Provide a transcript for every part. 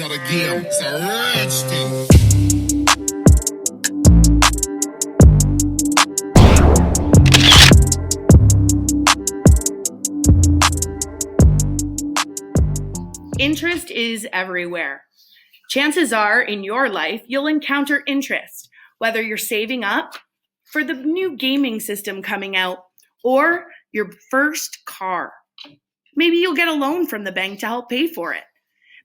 It's not a game, it's a rich thing. Interest is everywhere. Chances are in your life you'll encounter interest, whether you're saving up for the new gaming system coming out or your first car. Maybe you'll get a loan from the bank to help pay for it.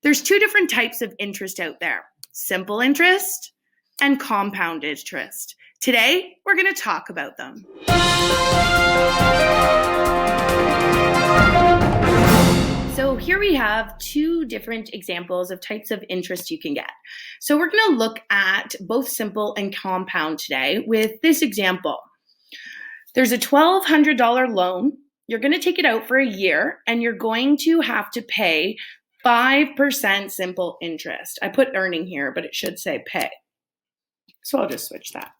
There's two different types of interest out there: simple interest and compound interest. Today, we're going to talk about them. So here we have two different examples of types of interest you can get. So we're going to look at both simple and compound today with this example. There's a $1,200 loan. You're going to take it out for a year and you're going to have to pay 5% simple interest. I put earning here, but it should say pay. So I'll just switch that.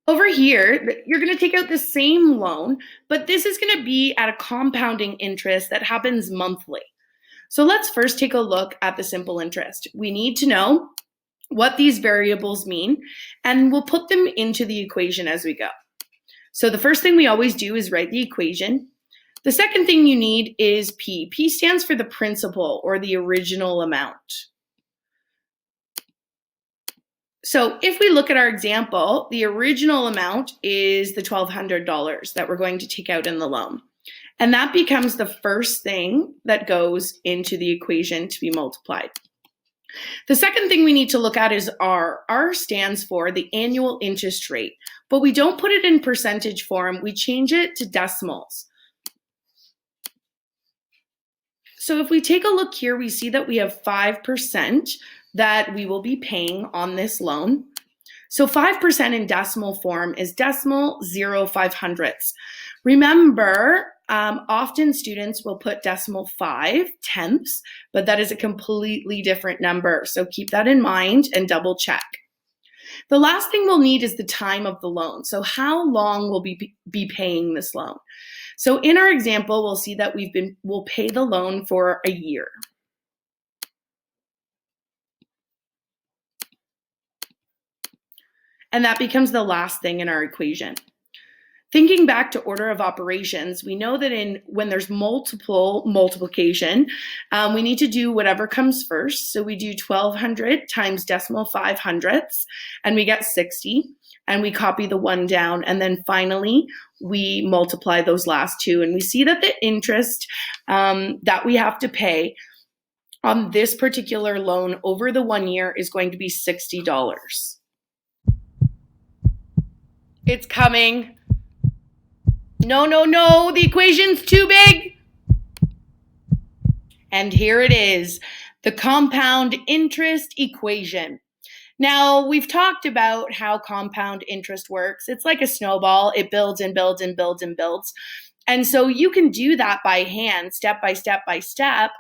Over here, you're going to take out the same loan, but this is going to be at a compounding interest that happens monthly. So let's first take a look at the simple interest. We need to know what these variables mean, and we'll put them into the equation as we go. So the first thing we always do is write the equation. The second thing you need is P. P stands for the principal or the original amount. So if we look at our example, the original amount is the $1,200 that we're going to take out in the loan. And that becomes the first thing that goes into the equation to be multiplied. The second thing we need to look at is R. R stands for the annual interest rate, but we don't put it in percentage form, we change it to decimals. So if we take a look here, we see that we have 5% that we will be paying on this loan. So 5% in decimal form is decimal 0.05. Remember, often students will put decimal 5 tenths, but that is a completely different number. So keep that in mind and double check. The last thing we'll need is the time of the loan. So how long will we be paying this loan? So in our example, we'll see that we'll pay the loan for a year. And that becomes the last thing in our equation. Thinking back to order of operations, we know that when there's multiple multiplication, we need to do whatever comes first. So we do 1,200 times decimal 5/100, and we get 60, and we copy the 1 down, and then finally we multiply those last two, and we see that the interest that we have to pay on this particular loan over the 1 year is going to be $60. It's coming. No, the equation's too big. And here it is, the compound interest equation. Now, we've talked about how compound interest works. It's like a snowball. It builds and builds and builds and builds. And so you can do that by hand, step by step by step,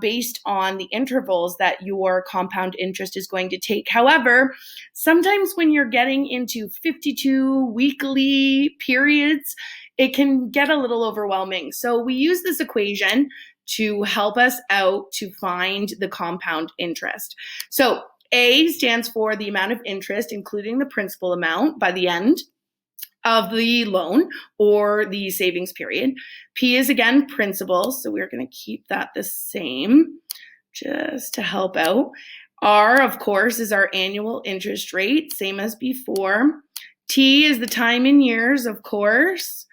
based on the intervals that your compound interest is going to take. However, sometimes when you're getting into 52 weekly periods, it can get a little overwhelming. So we use this equation to help us out to find the compound interest. So A stands for the amount of interest, including the principal amount by the end of the loan or the savings period. P is again principal, so we're going to keep that the same just to help out. R, of course, is our annual interest rate, same as before. T is the time in years, of course.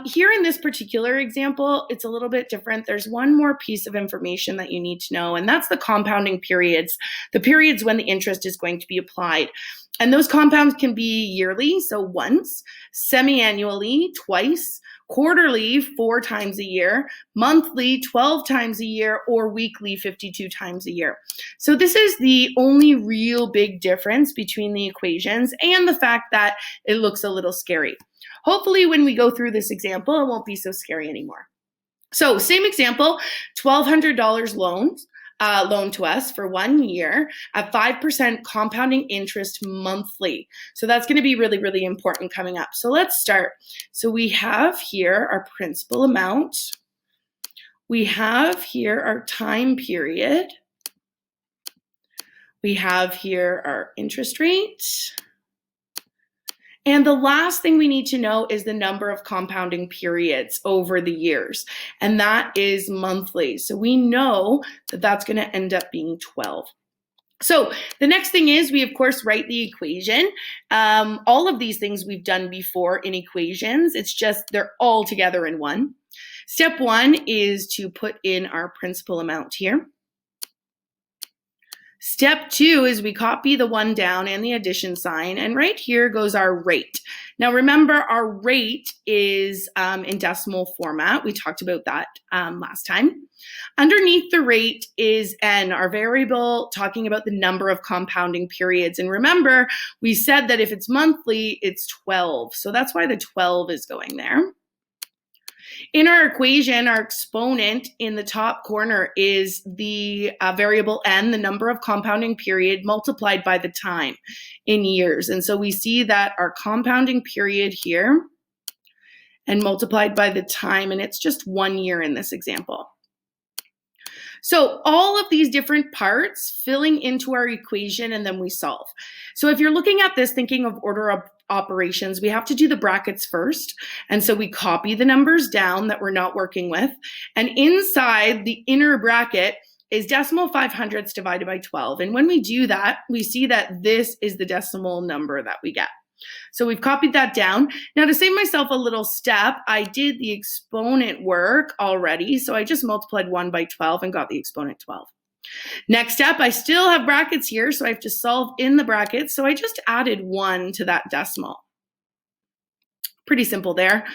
Here in this particular example, it's a little bit different. There's one more piece of information that you need to know, and that's the compounding periods, the periods when the interest is going to be applied. And those compounds can be yearly, so once, semi-annually, twice, quarterly, 4 times a year, monthly, 12 times a year, or weekly, 52 times a year. So this is the only real big difference between the equations and the fact that it looks a little scary. Hopefully when we go through this example, it won't be so scary anymore. So same example, $1,200 loan to us for 1 year at 5% compounding interest monthly. So that's going to be really, really important coming up. So let's start. So we have here our principal amount. We have here our time period. We have here our interest rate. And the last thing we need to know is the number of compounding periods over the years, and that is monthly. So we know that that's going to end up being 12. So the next thing is we, of course, write the equation. All of these things we've done before in equations. It's just they're all together in one. Step one is to put in our principal amount here. Step two is we copy the one down and the addition sign, and right here goes our rate. Now remember, our rate is in decimal format. We talked about that last time. Underneath the rate is n, our variable talking about the number of compounding periods. And remember, we said that if it's monthly, it's 12. So that's why the 12 is going there. In our equation, our exponent in the top corner is the variable n, the number of compounding period, multiplied by the time in years. And so we see that our compounding period here and multiplied by the time, and it's just 1 year in this example. So all of these different parts filling into our equation, and then we solve. So if you're looking at this thinking of order of operations, we have to do the brackets first. And so we copy the numbers down that we're not working with. And inside the inner bracket is decimal 500ths divided by 12. And when we do that, we see that this is the decimal number that we get. So we've copied that down. Now to save myself a little step, I did the exponent work already. So I just multiplied 1 by 12 and got the exponent 12. Next step, I still have brackets here, so I have to solve in the brackets. So I just added 1 to that decimal. Pretty simple there.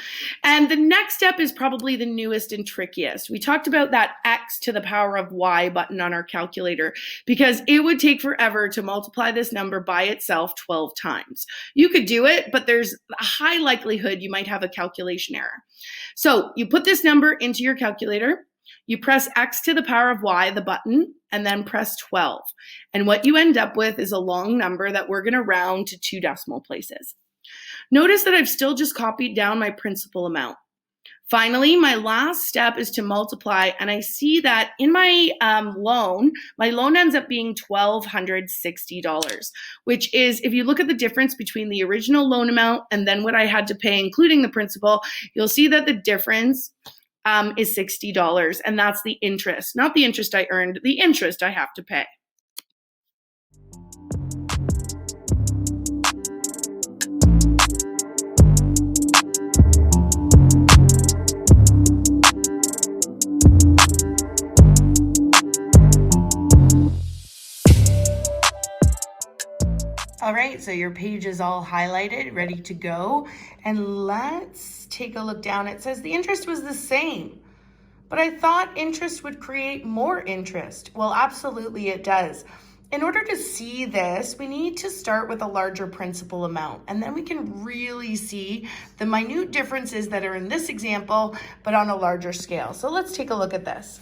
And the next step is probably the newest and trickiest. We talked about that x to the power of y button on our calculator because it would take forever to multiply this number by itself 12 times. You could do it, but there's a high likelihood you might have a calculation error. So you put this number into your calculator, you press x to the power of y, the button, and then press 12. And what you end up with is a long number that we're going to round to 2 decimal places. Notice that I've still just copied down my principal amount. Finally, my last step is to multiply, and I see that in my loan ends up being $1,260, which is, if you look at the difference between the original loan amount and then what I had to pay, including the principal, you'll see that the difference is $60, and that's the interest, not the interest I earned, the interest I have to pay. All right, so your page is all highlighted, ready to go. And let's take a look down. It says the interest was the same, but I thought interest would create more interest. Well, absolutely it does. In order to see this, we need to start with a larger principal amount, and then we can really see the minute differences that are in this example, but on a larger scale. So let's take a look at this.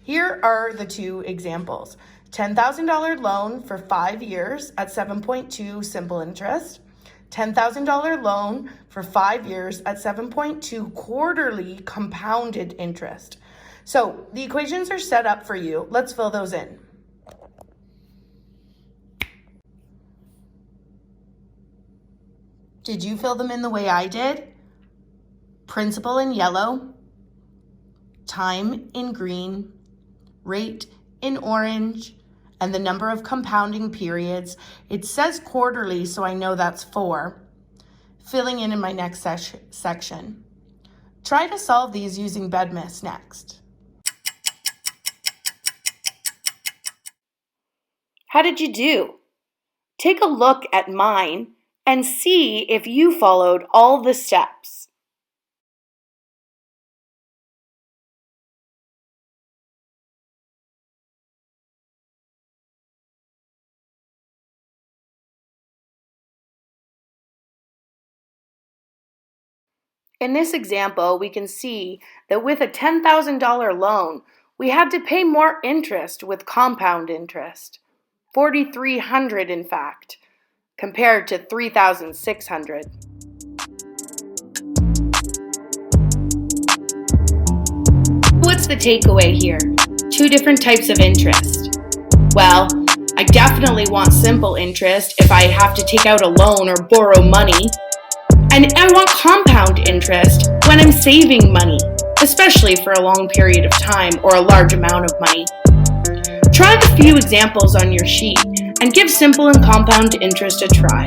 Here are the 2 examples. $10,000 loan for 5 years at 7.2 simple interest. $10,000 loan for 5 years at 7.2 quarterly compounded interest. So the equations are set up for you. Let's fill those in. Did you fill them in the way I did? Principal in yellow, time in green, rate in orange, and the number of compounding periods. It says quarterly, so I know that's 4. Filling in my next section. Try to solve these using BEDMAS next. How did you do? Take a look at mine and see if you followed all the steps. In this example, we can see that with a $10,000 loan, we had to pay more interest with compound interest, $4,300 in fact, compared to $3,600. What's what's the takeaway here? Two different types of interest. Well, I definitely want simple interest if I have to take out a loan or borrow money. And I want compound interest when I'm saving money, especially for a long period of time or a large amount of money. Try the few examples on your sheet and give simple and compound interest a try.